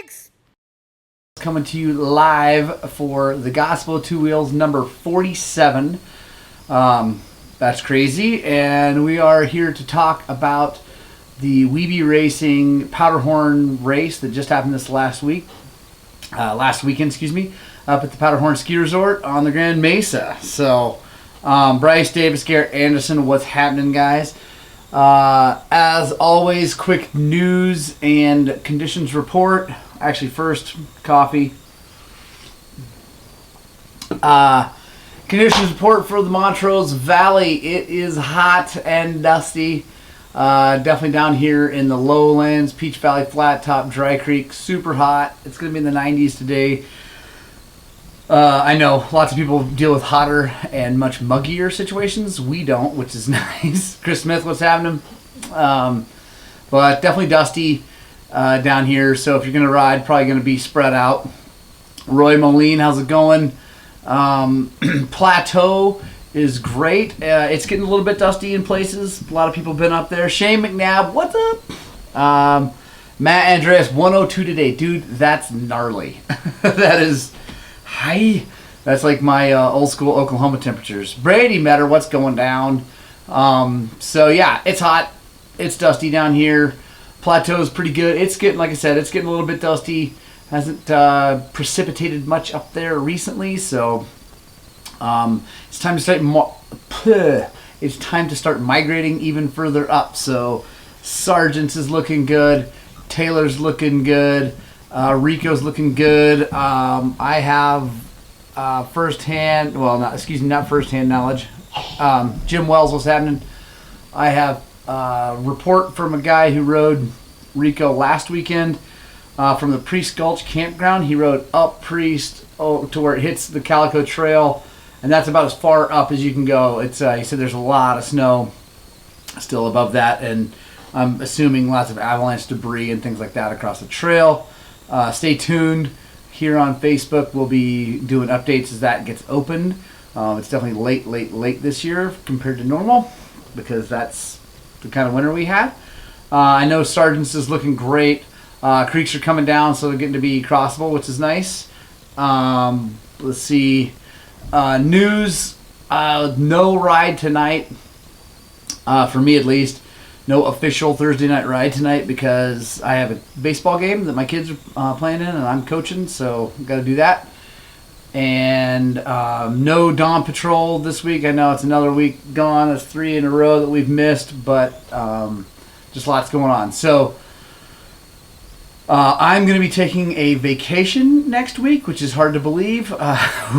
Thanks! Coming to you live for the Gospel of Two Wheels number 47. That's crazy. And we are here to talk about the Webe Racing Powderhorn race that just happened this last weekend, up at the Powderhorn Ski Resort on the Grand Mesa. So, Bryce, Davis, Garrett, Anderson, what's happening, guys? As always, quick news and conditions report. Actually, first, coffee. Conditions report for the Montrose Valley. It is hot and dusty. Definitely down here in the lowlands, Peach Valley, Flat Top, Dry Creek, super hot. It's going to be in the 90s today. I know lots of people deal with hotter and much muggier situations. We don't, which is nice. Chris Smith, what's happening? But definitely dusty down here. So if you're going to ride, probably going to be spread out. Roy Moline, how's it going? Plateau is great. It's getting a little bit dusty in places. A lot of people have been up there. Shane McNabb, what's up? Matt Andreas, 102 today. Dude, that's gnarly. That is... Hi. That's like my old school Oklahoma temperatures. Brady Metter, what's going down? So yeah, it's hot. It's dusty down here. Plateau is pretty good. It's getting, like I said, it's getting a little bit dusty. Hasn't precipitated much up there recently, so it's time to start migrating even further up. So Sargent's is looking good. Taylor's looking good. Rico's looking good. I have not firsthand knowledge. Jim Wells, what's happening? I have a report from a guy who rode Rico last weekend from the Priest Gulch campground. He rode up Priest to where it hits the Calico Trail, and that's about as far up as you can go. It's he said there's a lot of snow still above that, and I'm assuming lots of avalanche debris and things like that across the trail. Stay tuned here on Facebook. We'll be doing updates as that gets opened. It's definitely late this year compared to normal because that's the kind of winter we had. I know Sargent's is looking great. Creeks are coming down, so they're getting to be crossable, which is nice. Let's see. News. No ride tonight, for me at least. No official Thursday night ride tonight because I have a baseball game that my kids are playing in and I'm coaching, so I've got to do that. And no Dawn Patrol this week. I know it's another week gone. That's 3 in a row that we've missed, but just lots going on. So I'm going to be taking a vacation next week, which is hard to believe,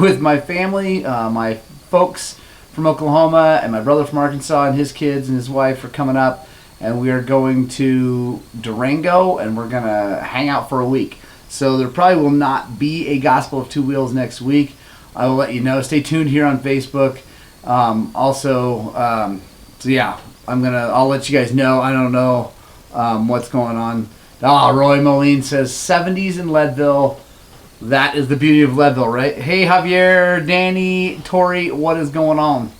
with my family, my folks from Oklahoma and my brother from Arkansas and his kids and his wife are coming up. And we are going to Durango, and we're going to hang out for a week. So there probably will not be a Gospel of Two Wheels next week. I will let you know. Stay tuned here on Facebook. So yeah, I'll let you guys know. I don't know what's going on. Roy Moline says 70s in Leadville. That is the beauty of Leadville, right? Hey, Javier, Danny, Tori, what is going on?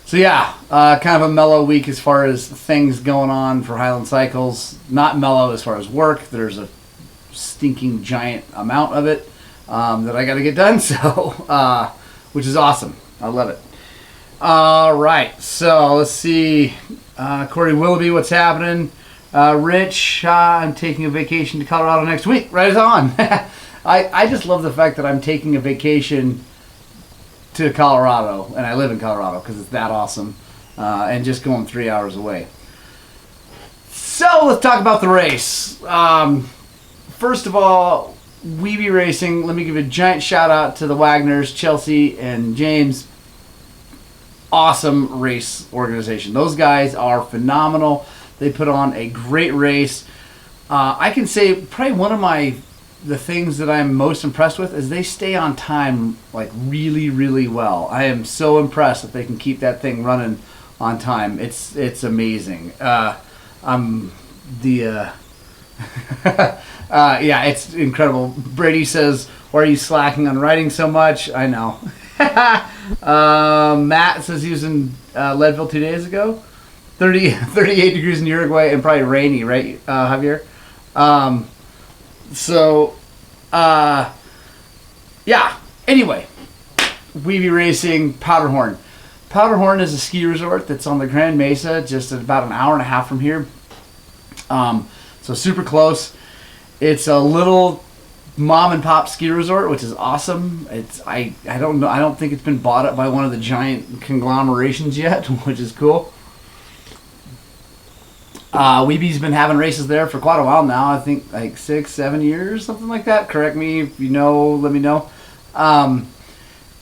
So yeah, kind of a mellow week as far as things going on for Highland Cycles. Not mellow as far as work. There's a stinking giant amount of it that I got to get done. So, which is awesome. I love it. All right, so let's see. Corey Willoughby, what's happening? Rich, I'm taking a vacation to Colorado next week. Right on. I just love the fact that I'm taking a vacation to Colorado, and I live in Colorado because it's that awesome, and just going 3 hours away. So let's talk about the race. First of all, Webe Racing, let me give a giant shout out to the Wagners, Chelsea and James. Awesome race organization. Those guys are phenomenal. They put on a great race. I can say probably one of the things that I'm most impressed with is they stay on time like really, really well. I am so impressed that they can keep that thing running on time. It's amazing. Yeah, it's incredible. Brady says, "Why are you slacking on riding so much?" I know. Matt says he was in Leadville 2 days ago. 38 degrees in Uruguay and probably rainy, right, Javier? So, yeah. Anyway, Webe Racing, Powderhorn. Powderhorn is a ski resort that's on the Grand Mesa, just about an hour and a half from here. So super close. It's a little mom and pop ski resort, which is awesome. I don't know. I don't think it's been bought up by one of the giant conglomerations yet, which is cool. Webe's been having races there for quite a while now. I think like 6-7 years, something like that. Correct me if you know. Let me know.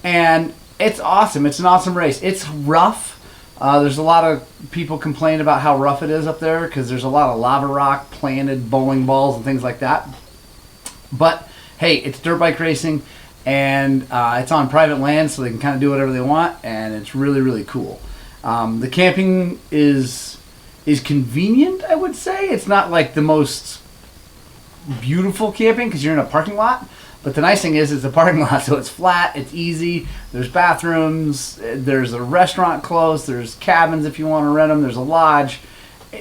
And it's awesome. It's an awesome race. It's rough. There's a lot of people complain about how rough it is up there because there's a lot of lava rock, planted bowling balls, and things like that. But hey, it's dirt bike racing, and it's on private land, so they can kind of do whatever they want, and it's really, really cool. The camping is convenient, I would say. It's not like the most beautiful camping because you're in a parking lot. But the nice thing is it's a parking lot, so it's flat, it's easy. There's bathrooms, there's a restaurant close, there's cabins if you want to rent them, there's a lodge.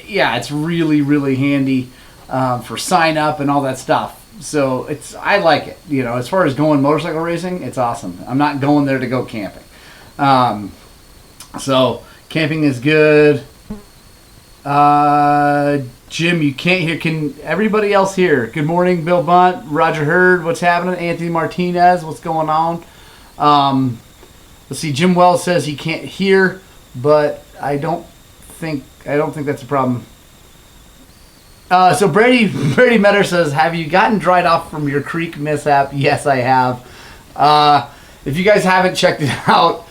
Yeah, it's really, really handy for sign up and all that stuff. So I like it. You know, as far as going motorcycle racing, it's awesome. I'm not going there to go camping. So camping is good. Jim, you can't hear. Can everybody else hear? Good morning, Bill Bunt, Roger Hurd. What's happening? Anthony Martinez. What's going on? Let's see. Jim Wells says he can't hear, but I don't think that's a problem. So Brady Metter says, have you gotten dried off from your creek mishap? Yes, I have. If you guys haven't checked it out,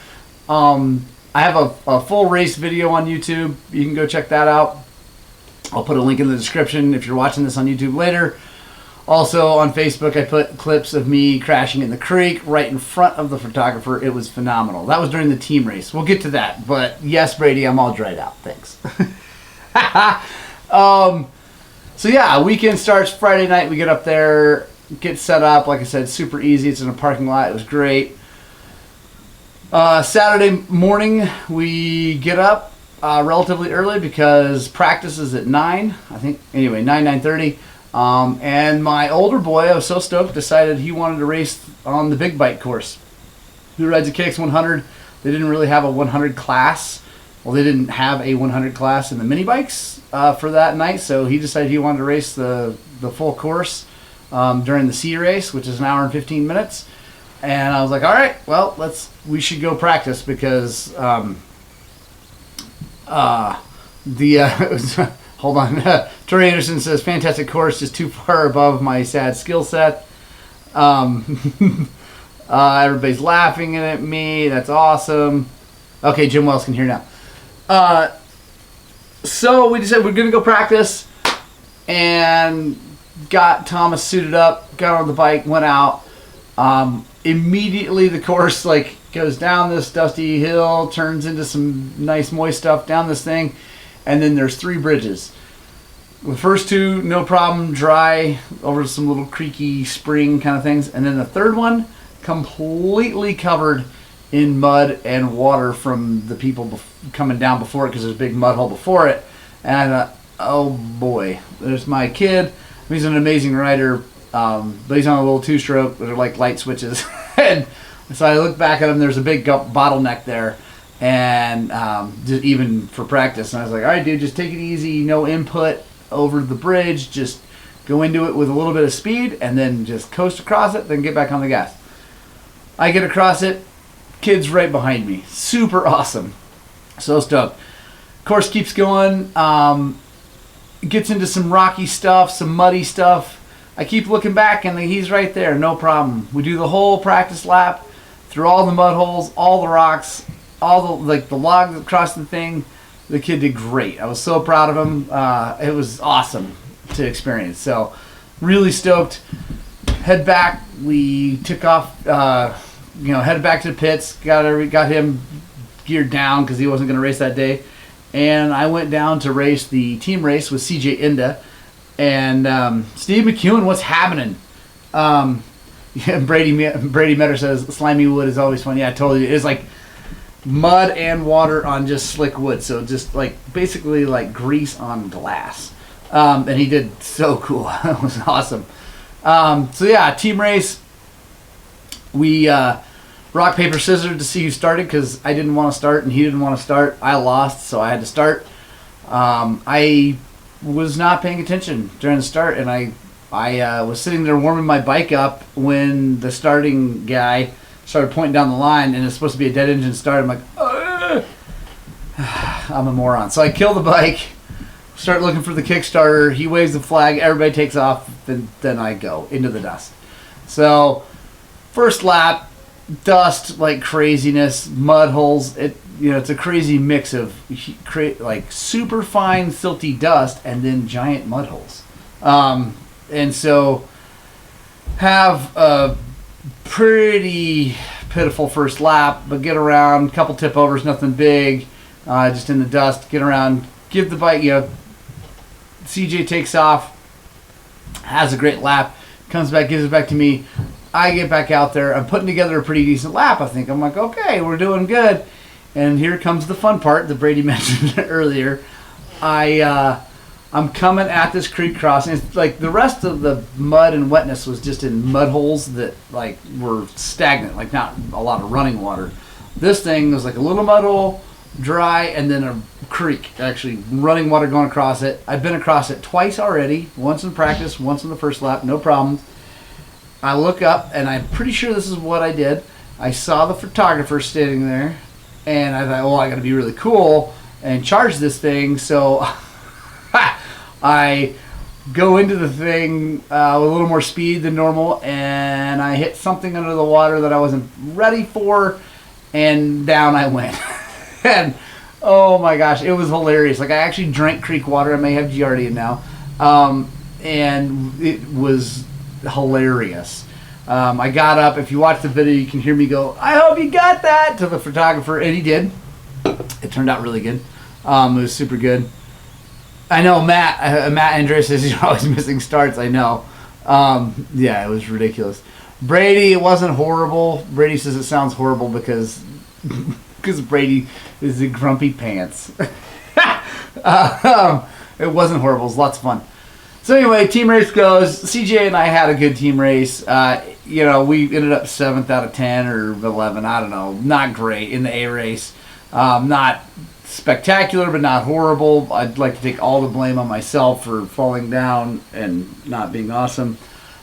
I have a full race video on YouTube. You can go check that out. I'll put a link in the description if you're watching this on YouTube later. Also on Facebook, I put clips of me crashing in the creek right in front of the photographer. It was phenomenal. That was during the team race. We'll get to that. But yes, Brady, I'm all dried out. Thanks. So yeah, weekend starts Friday night. We get up there, get set up. Like I said, super easy. It's in a parking lot. It was great. Saturday morning, we get up relatively early because practice is at 9. I think, anyway, 9:30. And my older boy, I was so stoked, decided he wanted to race on the big bike course. He rides a KX100. They didn't really have a 100 class. Well, they didn't have a 100 class in the mini bikes for that night, so he decided he wanted to race the full course during the C race, which is an hour and 15 minutes. And I was like, all right, well, we should go practice because hold on. Tori Anderson says, fantastic course, just too far above my sad skill set. Everybody's laughing at me. That's awesome. Okay, Jim Wells can hear now. So we decided we're going to go practice and got Thomas suited up, got on the bike, went out. Immediately the course goes down this dusty hill, turns into some nice moist stuff down this thing, and then there's 3 bridges. The first 2, no problem, dry over some little creaky spring kind of things, and then the third one completely covered in mud and water from the people coming down before it because there's a big mud hole before it. And I thought, oh boy, there's my kid. He's an amazing rider, but he's on a little 2-stroke. They're like light switches. And so I look back at him, there's a big bottleneck there, and just even for practice. And I was like, all right, dude, just take it easy, no input over the bridge, just go into it with a little bit of speed, and then just coast across it, then get back on the gas. I get across it, kid's right behind me. Super awesome. So stoked. Course keeps going, gets into some rocky stuff, some muddy stuff. I keep looking back and he's right there, no problem. We do the whole practice lap through all the mud holes, all the rocks, all the log across the thing. The kid did great. I was so proud of him. It was awesome to experience. So really stoked. Head back. We took off, headed back to the pits. Got him geared down because he wasn't going to race that day. And I went down to race the team race with CJ Inda. And Steve McEwen, what's happening? Brady Metter says, slimy wood is always fun. Yeah, I told you. It's like mud and water on just slick wood. So just basically like grease on glass. And he did so cool. It was awesome. So yeah, team race. We rock, paper, scissors to see who started because I didn't want to start and he didn't want to start. I lost, so I had to start. I was not paying attention during the start, and I was sitting there warming my bike up when the starting guy started pointing down the line, and it's supposed to be a dead engine start. I'm like, ugh. I'm a moron. So I kill the bike, start looking for the Kickstarter. He waves the flag, everybody takes off, then I go into the dust. So first lap, dust like craziness, mud holes. It's a crazy mix of like super fine silty dust and then giant mud holes. And so have a pretty pitiful first lap, but get around, couple tip overs, nothing big, just in the dust, get around, give the bike, CJ takes off, has a great lap, comes back, gives it back to me. I get back out there, I'm putting together a pretty decent lap, I think. I'm like, okay, we're doing good. And here comes the fun part that Brady mentioned earlier. I'm coming at this creek crossing. It's like the rest of the mud and wetness was just in mud holes that like were stagnant, like not a lot of running water. This thing was like a little mud hole, dry, and then a creek, actually running water going across it. I've been across it twice already, once in practice, once in the first lap, no problems. I look up, and I'm pretty sure this is what I did. I saw the photographer standing there, and I thought, I got to be really cool and charge this thing, so I go into the thing with a little more speed than normal, and I hit something under the water that I wasn't ready for, and down I went. And oh my gosh, it was hilarious. Like I actually drank creek water. I may have Giardia now, and it was hilarious. I got up. If you watch the video, you can hear me go, "I hope you got that," to the photographer, and he did. It turned out really good. It was super good. I know Matt Andreas says he's always missing starts. I know. Yeah, it was ridiculous. Brady, it wasn't horrible. Brady says it sounds horrible because Brady is the grumpy pants. It wasn't horrible. It was lots of fun. So anyway, team race goes. CJ and I had a good team race. We ended up 7th out of 10 or 11. I don't know. Not great in the A race. Not spectacular, but not horrible. I'd like to take all the blame on myself for falling down and not being awesome.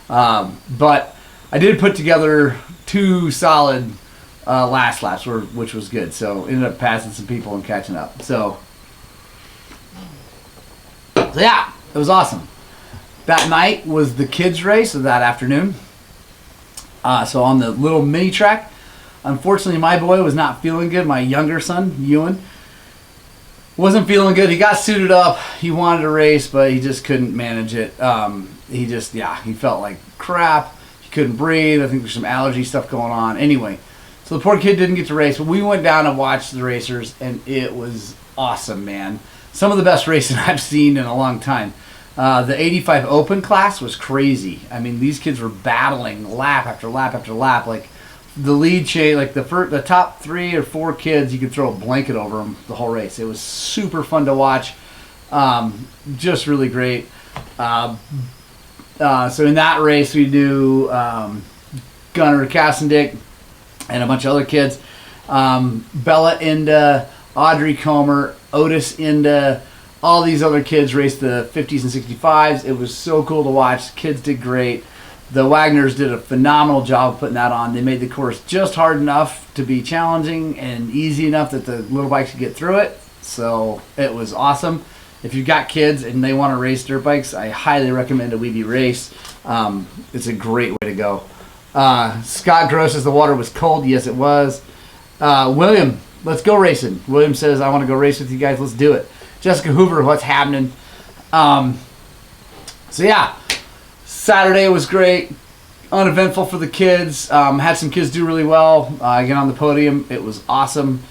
But I did put together 2 solid last laps, which was good. So ended up passing some people and catching up. So yeah, it was awesome. That night was the kids' race of that afternoon. So on the little mini track, unfortunately, my boy was not feeling good. My younger son, Ewan, wasn't feeling good. He got suited up. He wanted to race, but he just couldn't manage it. He felt like crap. He couldn't breathe. I think there's some allergy stuff going on. Anyway, so the poor kid didn't get to race, but we went down and watched the racers, and it was awesome, man. Some of the best racing I've seen in a long time. The 85 Open class was crazy. I mean, these kids were battling lap after lap after lap. Like the lead chain, like the top 3 or 4 kids, you could throw a blanket over them the whole race. It was super fun to watch. Just really great. So in that race, we do Gunnar Kassendick and a bunch of other kids. Bella Inda, Audrey Comer, Otis Inda, all these other kids raced the 50s and 65s. It was so cool to watch. Kids did great. The Wagners did a phenomenal job of putting that on. They made the course just hard enough to be challenging and easy enough that the little bikes could get through it. So it was awesome. If you've got kids and they want to race dirt bikes, I highly recommend a Webe Race. It's a great way to go. Scott Gross says the water was cold. Yes, it was. William, let's go racing. William says, I want to go race with you guys. Let's do it. Jessica Hoover, what's happening? So yeah, Saturday was great, uneventful for the kids. Had some kids do really well. Get on the podium. It was awesome.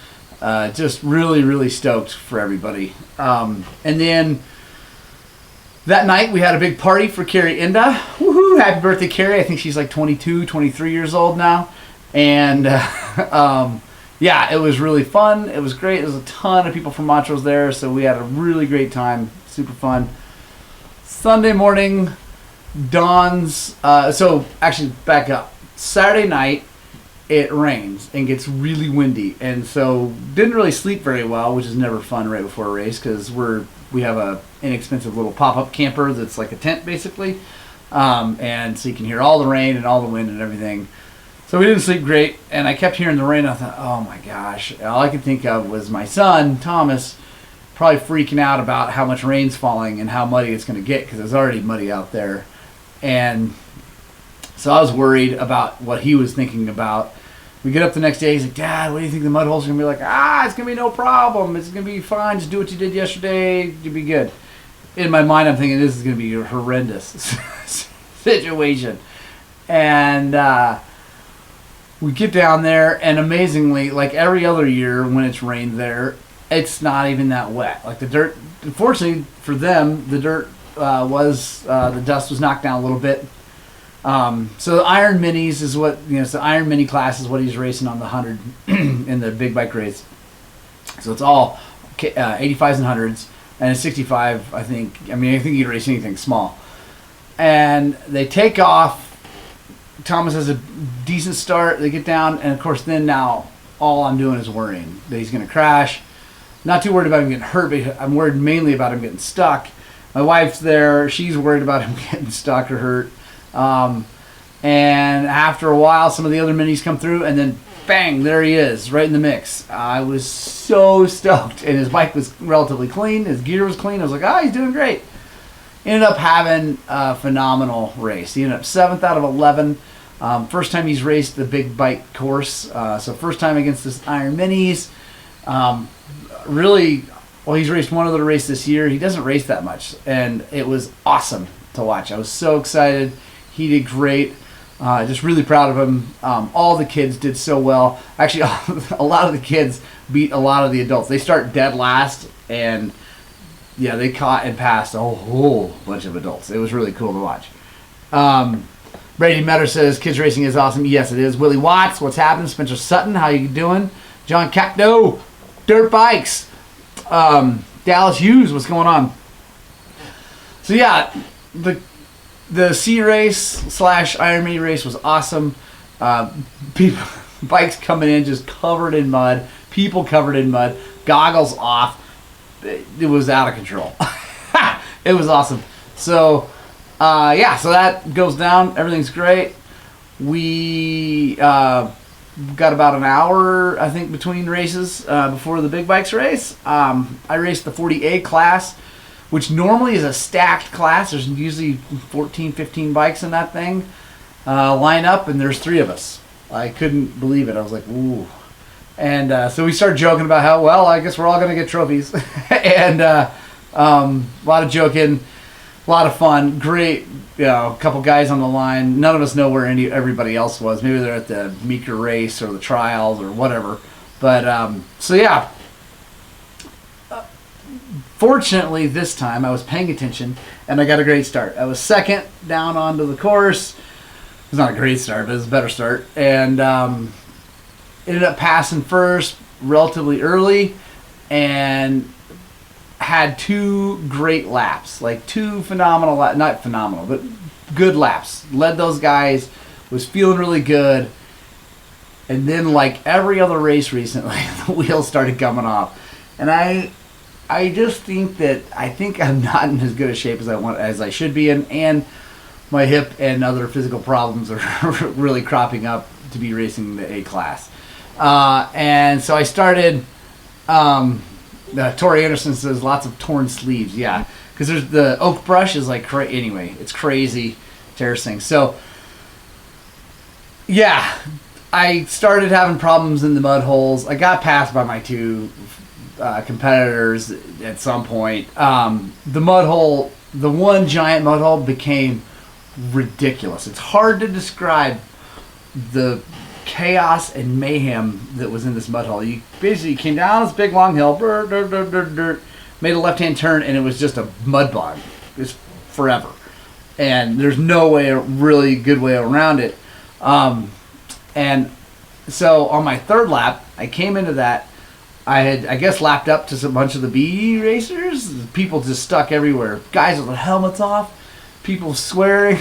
Just really, really stoked for everybody. And then that night we had a big party for Carrie Inda. Woohoo! Happy birthday, Carrie. I think she's like 22, 23 years old now. And yeah, it was really fun. It was great. There was a ton of people from Montrose there, so we had a really great time. Super fun. Sunday morning dawns. So actually, back up. Saturday night, it rains and gets really windy, and so didn't really sleep very well, which is never fun right before a race because we have a inexpensive little pop-up camper that's like a tent basically, and so you can hear all the rain and all the wind and everything. So we didn't sleep great, and I kept hearing the rain. I thought, oh my gosh! All I could think of was my son Thomas probably freaking out about how much rain's falling and how muddy it's going to get because it's already muddy out there, and so I was worried about what he was thinking about. We get up the next day, he's like, Dad, what do you think the mud holes are going to be like? It's going to be no problem. It's going to be fine. Just do what you did yesterday. You'll be good. In my mind, I'm thinking this is going to be a horrendous situation. And we get down there, and amazingly, like every other year when it's rained there, it's not even that wet. Like the dirt, unfortunately for them, the dirt the dust was knocked down a little bit. So the Iron Minis is what, so the Iron Mini class is what he's racing on the 100 in the big bike race. So it's all 85s and 100s, and a 65, I think. I think you can race anything small. And they take off. Thomas has a decent start. They get down, and of course then now all I'm doing is worrying that he's going to crash. Not too worried about him getting hurt, but I'm worried mainly about him getting stuck. My wife's there. She's worried about him getting stuck or hurt. And after a while, some of the other minis come through, and then bang, there he is, right in the mix. I was so stoked, and his bike was relatively clean. His gear was clean. I was like, he's doing great. Ended up having a phenomenal race. He ended up 7th out of 11. First time he's raced the big bike course. So first time against this Iron Minis. He's raced one other race this year. He doesn't race that much, and it was awesome to watch. I was so excited. He did great. Just really proud of him. All the kids did so well. Actually, a lot of the kids beat a lot of the adults. They start dead last, and they caught and passed a whole bunch of adults. It was really cool to watch. Brady Metter says, kids racing is awesome. Yes, it is. Willie Watts, what's happening? Spencer Sutton, how you doing? John Capdo, dirt bikes. Dallas Hughes, what's going on? So the C race / Iron Mini race was awesome. Bikes coming in just covered in mud, people covered in mud, goggles off. It was out of control. It was awesome. So so that goes down. Everything's great. We got about an hour, I think, between races before the big bikes race. I raced the 40A class, which normally is a stacked class. There's usually 14, 15 bikes in that thing. Line up, and there's 3 of us. I couldn't believe it. I was like, ooh. And so we started joking about how, I guess we're all going to get trophies. And a lot of joking, a lot of fun. Great, a couple guys on the line. None of us know where everybody else was. Maybe they're at the Meeker race or the trials or whatever. But, fortunately, this time I was paying attention, and I got a great start. I was 2nd down onto the course. It was not a great start, but it was a better start. And ended up passing first relatively early, and had 2 great laps. Like 2 phenomenal, not phenomenal, but good laps. Led those guys, was feeling really good. And then, like every other race recently, the wheels started coming off. And I just think I'm not in as good a shape as I should be in, and my hip and other physical problems are really cropping up to be racing the A class. And so I started. Tori Anderson says lots of torn sleeves. Yeah, because there's the oak brush is like anyway, it's crazy terracing. So I started having problems in the mud holes. I got passed by my 2 competitors at some point. The mud hole, the one giant mud hole, became ridiculous. It's hard to describe the chaos and mayhem that was in this mud hole. You basically came down this big long hill, made a left-hand turn, and it was just a mud bog. It's forever. And there's no way, a really good way around it. And so on my 3rd lap, I came into that I had, I guess, lapped up to a bunch of the B racers. People just stuck everywhere. Guys with their helmets off. People swearing.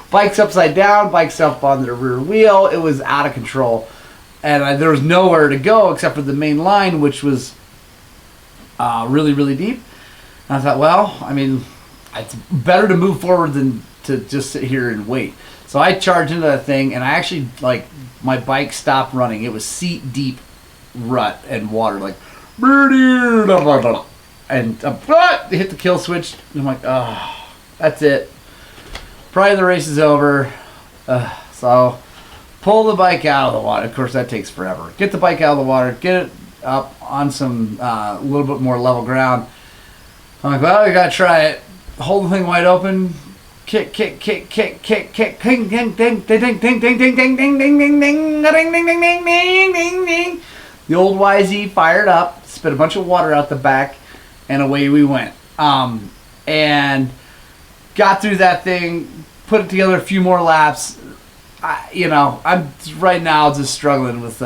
Bikes upside down. Bikes up on their rear wheel. It was out of control. And there was nowhere to go except for the main line, which was really, really deep. And I thought, well, I mean, it's better to move forward than to just sit here and wait. So I charged into that thing, and I actually, like, my bike stopped running. It was seat deep rut and water, like, and hit the kill switch. And I'm like, oh, that's it. Probably the race is over. So pull the bike out of the water. Of course, that takes forever. Get the bike out of the water. Get it up on some a little bit more level ground. I'm like, well, we gotta try it. Hold the thing wide open. Kick, kick, kick, kick, kick, kick, ding, ding, ding, ding, ding, ding, ding, ding, ding, ding, ding, ding, ding, ding, ding, ding, ding, ding, ding. The old YZ fired up, spit a bunch of water out the back, and away we went. And got through that thing, put it together a few more laps. I'm right now just struggling with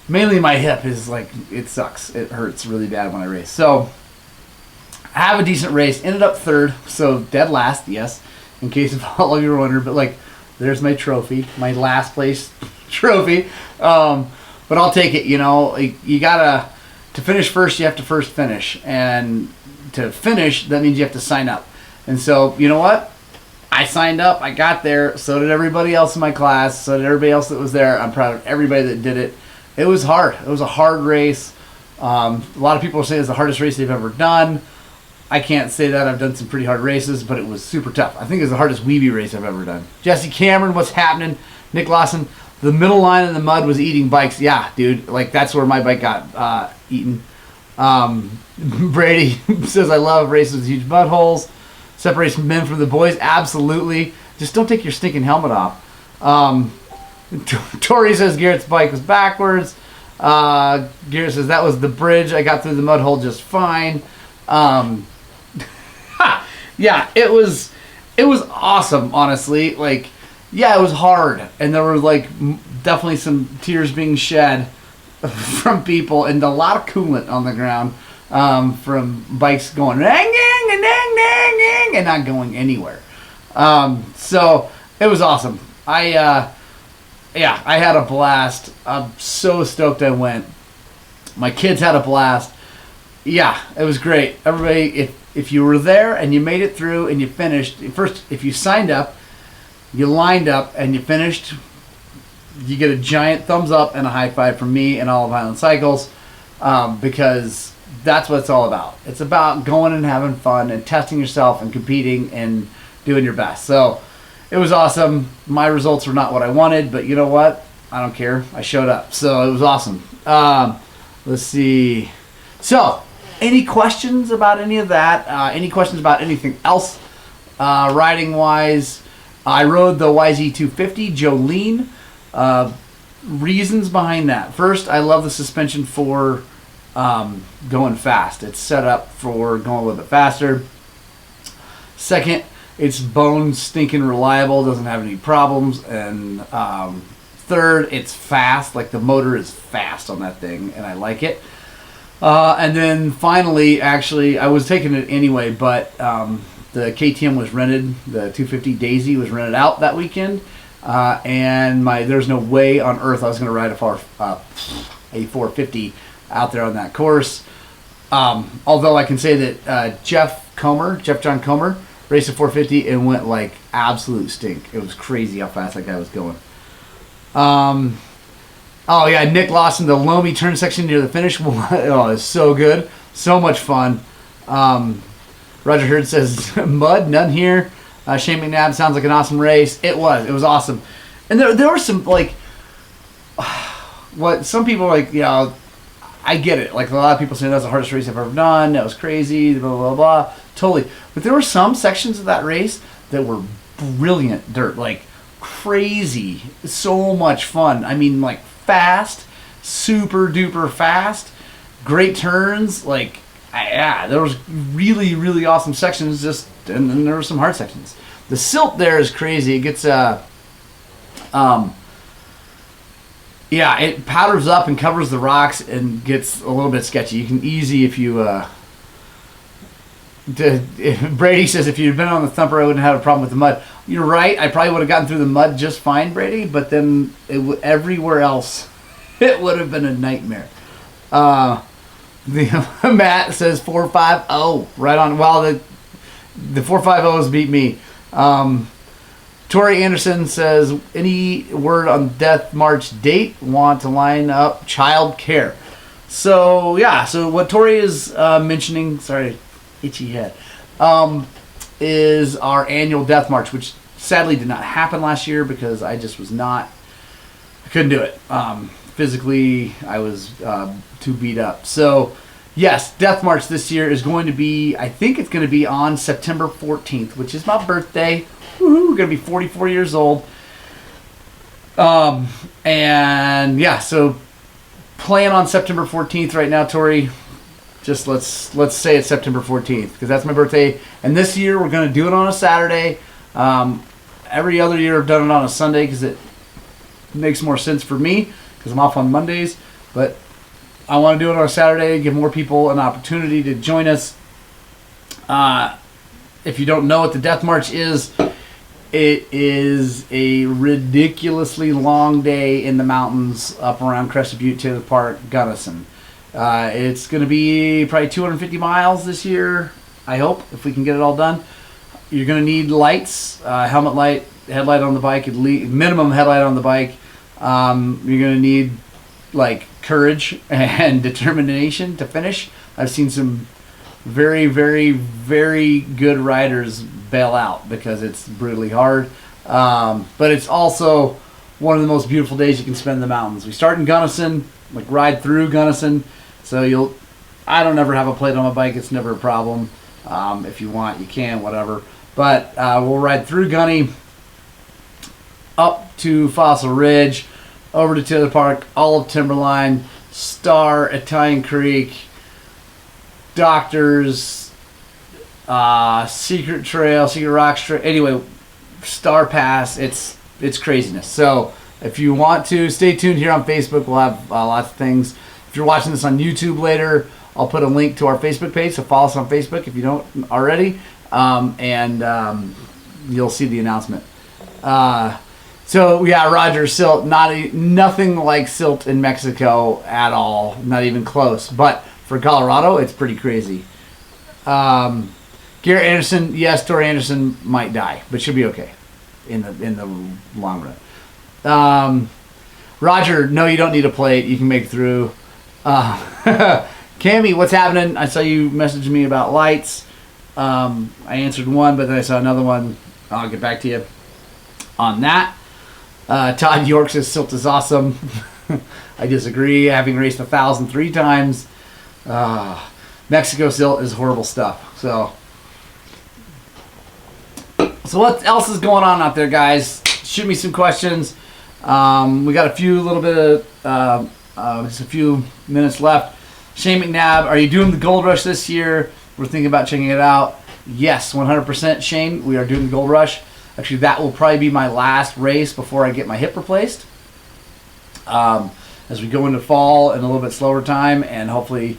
mainly my hip is like, it sucks. It hurts really bad when I race. So I have a decent race. Ended up third, so dead last, yes, in case of all of you were wondering. But like, there's my trophy, my last place trophy. But I'll take it. You gotta, to finish first, you have to first finish, and to finish, that means you have to sign up. And so, you know what? I signed up. I got there. So did everybody else in my class. So did everybody else that was there. I'm proud of everybody that did it. It was hard. It was a hard race. A lot of people say it's the hardest race they've ever done. I can't say that. I've done some pretty hard races, but it was super tough. I think it's the hardest Webe race I've ever done. Jesse Cameron, what's happening? Nick Lawson, the middle line in the mud was eating bikes. Yeah, dude. Like, that's where my bike got eaten. Brady says, I love races with huge mud holes. Separates men from the boys. Absolutely. Just don't take your stinking helmet off. Tori says Garrett's bike was backwards. Garrett says that was the bridge. I got through the mud hole just fine. Yeah, it was awesome, honestly. Like, yeah, it was hard, and there were like definitely some tears being shed from people, and a lot of coolant on the ground from bikes going dang, dang, and dang, dang, dang, and not going anywhere. So it was awesome. I had a blast. I'm so stoked I went. My kids had a blast. Yeah, it was great. Everybody, if you were there and you made it through and you finished, first, if you signed up, you lined up, and you finished, you get a giant thumbs up and a high five from me and all of Highland Cycles, because that's what it's all about. It's about going and having fun and testing yourself and competing and doing your best. So it was awesome. My results were not what I wanted, but you know what? I don't care. I showed up. So it was awesome. Let's see. So, any questions about any of that? Any questions about anything else riding-wise? I rode the YZ250 Jolene. Reasons behind that. First, I love the suspension for going fast. It's set up for going a little bit faster. Second, it's bone stinking reliable, doesn't have any problems. And third, it's fast. Like, the motor is fast on that thing, and I like it. And then finally, actually, I was taking it anyway, but the KTM was rented. The 250 Daisy was rented out that weekend. And there's no way on earth I was going to ride a 450 out there on that course. Although I can say that Jeff John Comer, raced a 450 and went like absolute stink. It was crazy how fast that guy was going. Oh yeah, Nick Lawson, the Loamy turn section near the finish. Oh, it's so good. So much fun. Roger Hurd says, mud, none here. Shane McNabb, sounds like an awesome race. It was awesome. And there were some, like, what some people are like, I get it. Like, a lot of people say that's the hardest race I've ever done. That was crazy, blah, blah, blah. Totally. But there were some sections of that race that were brilliant dirt. Like, crazy. So much fun. I mean, like, fast. Super duper fast. Great turns. Like, there was really, really awesome sections. And then there were some hard sections. The silt there is crazy. It gets, Yeah, it powders up and covers the rocks and gets a little bit sketchy. You can easy if you. Brady says if you'd been on the thumper, I wouldn't have a problem with the mud. You're right. I probably would have gotten through the mud just fine, Brady. But then everywhere else, it would have been a nightmare. Matt says 450 right on. Well, the 450s beat me. Tori Anderson says, any word on Death March date? Want to line up child care. So, yeah. So what Tori is mentioning, sorry, itchy head, is our annual Death March, which sadly did not happen last year because I just was not, I couldn't do it. Physically, I was too beat up. So, yes, Death March this year is going to be, I think it's going to be on September 14th, which is my birthday. Woohoo, we're going to be 44 years old. And yeah, so plan on September 14th right now, Tori. Just let's say it's September 14th because that's my birthday. And this year we're going to do it on a Saturday. Every other year I've done it on a Sunday because it makes more sense for me because I'm off on Mondays. But I want to do it on a Saturday, give more people an opportunity to join us. If you don't know what the Death March is, it is a ridiculously long day in the mountains up around Crested Butte, Taylor Park, Gunnison. It's going to be probably 250 miles this year, I hope, if we can get it all done. You're going to need lights, helmet light, headlight on the bike, at least minimum headlight on the bike. You're going to need like courage and determination to finish. I've seen some very, very, very good riders bail out because it's brutally hard. But it's also one of the most beautiful days you can spend in the mountains. We start in Gunnison, like ride through Gunnison. So I don't ever have a plate on my bike. It's never a problem. If you want, you can, whatever. But we'll ride through Gunny, up to Fossil Ridge, over to Taylor Park, all of Timberline, Star, Italian Creek, Doctors, Secret Trail, Secret Rocks Trail. Anyway, Star Pass. It's craziness. So if you want to, stay tuned here on Facebook. We'll have lots of things. If you're watching this on YouTube later, I'll put a link to our Facebook page. So follow us on Facebook if you don't already, and you'll see the announcement. So yeah, Roger, silt, nothing like silt in Mexico at all, not even close. But for Colorado, it's pretty crazy. Garrett Anderson, yes, Tori Anderson might die, but she'll be okay in the long run. Roger, no, you don't need a plate. You can make it through. Cammy, what's happening? I saw you messaging me about lights. I answered one, but then I saw another one. I'll get back to you on that. Todd York says silt is awesome. I disagree. Having raced 1,000 3 times, Mexico silt is horrible stuff. So what else is going on out there, guys? Shoot me some questions. We got a few minutes left. Shane McNabb, are you doing the Gold Rush this year? We're thinking about checking it out. Yes, 100%, Shane. We are doing the Gold Rush. Actually, that will probably be my last race before I get my hip replaced. As we go into fall and a little bit slower time, and hopefully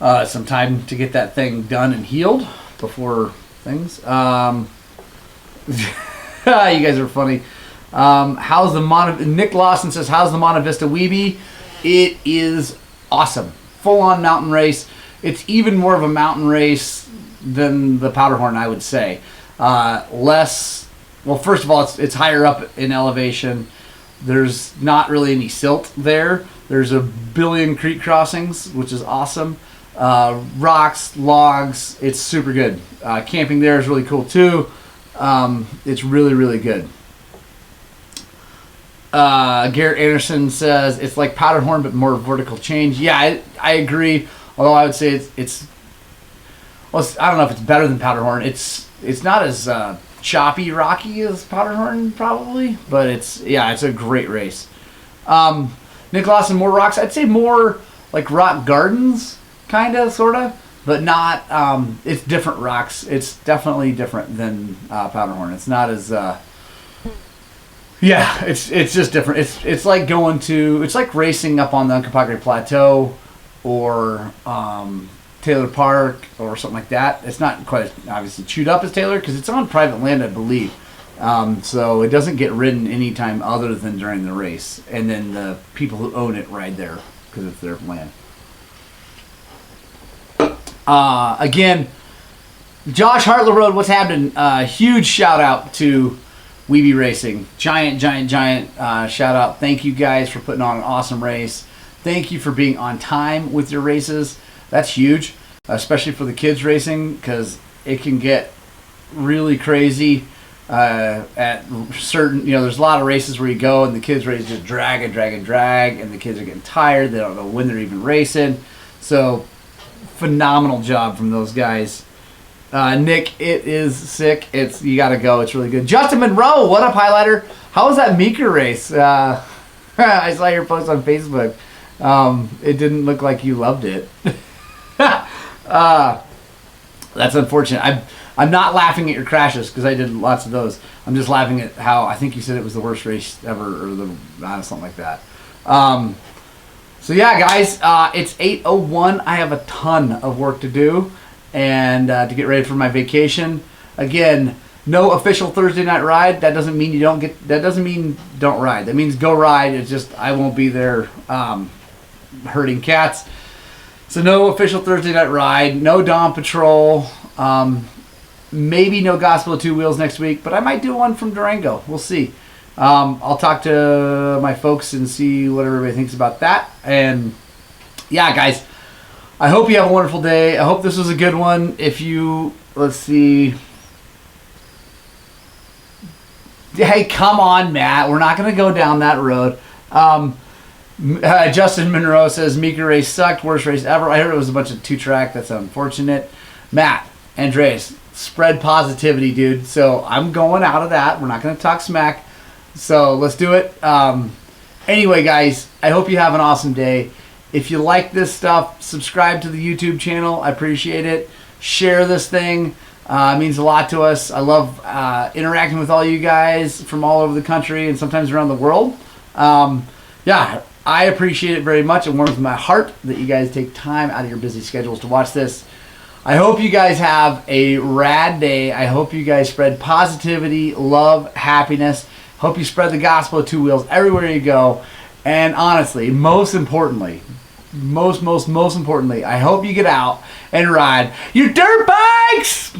some time to get that thing done and healed before things. You guys are funny. Nick Lawson says, how's the Monte Vista Webe? It is awesome. Full-on mountain race. It's even more of a mountain race than the Powderhorn, I would say. Well, first of all, it's higher up in elevation. There's not really any silt there. There's a billion creek crossings, which is awesome. Rocks, logs, it's super good. Camping there is really cool too. It's really, really good. Garrett Anderson says it's like Powderhorn but more vertical change. Yeah, I agree. Although I would say it's I don't know if it's better than Powderhorn. It's not as choppy, rocky as Powderhorn probably, but it's a great race. Nick Lawson, more rocks. I'd say more like rock gardens, kind of, sort of, but not. It's different rocks. It's definitely different than Powderhorn. It's not as Yeah, it's just different. It's like it's like racing up on the Uncompahgre Plateau or Taylor Park or something like that. It's not quite as obviously chewed up as Taylor because it's on private land, I believe. So it doesn't get ridden anytime other than during the race, and then the people who own it ride there because it's their land. Again, Josh Hartler Road, what's happening? Huge shout out to Webe Racing. Giant shout out. Thank you guys for putting on an awesome race. Thank you for being on time with your races. That's huge, especially for the kids racing, because it can get really crazy at certain, there's a lot of races where you go and the kids race just drag, and the kids are getting tired. They don't know when they're even racing. So phenomenal job from those guys. Nick, it is sick. You got to go. It's really good. Justin Monroe, what up, Highlighter? How was that Meeker race? I saw your post on Facebook. It didn't look like you loved it. That's unfortunate. I'm not laughing at your crashes because I did lots of those. I'm just laughing at how I think you said it was the worst race ever or something like that. So yeah, guys, it's 8:01. I have a ton of work to do and to get ready for my vacation. Again, no official Thursday night ride. That doesn't mean don't ride. That means go ride. It's just I won't be there herding cats. So no official Thursday night ride. No Dawn Patrol. Maybe no Gospel of Two Wheels next week, but I might do one from Durango. We'll see. I'll talk to my folks and see what everybody thinks about that. And yeah, guys, I hope you have a wonderful day. I hope this was a good one. Let's see. Hey, come on, Matt. We're not going to go down that road. Justin Monroe says, Meeker race sucked. Worst race ever. I heard it was a bunch of two-track. That's unfortunate. Matt, Andreas, spread positivity, dude. So I'm going out of that. We're not going to talk smack. So let's do it. Anyway, guys, I hope you have an awesome day. If you like this stuff, subscribe to the YouTube channel. I appreciate it. Share this thing. It means a lot to us. I love interacting with all you guys from all over the country and sometimes around the world. Yeah, I appreciate it very much. It warms my heart that you guys take time out of your busy schedules to watch this. I hope you guys have a rad day. I hope you guys spread positivity, love, happiness. Hope you spread the gospel of two wheels everywhere you go. And honestly, most importantly, I hope you get out and ride your dirt bikes!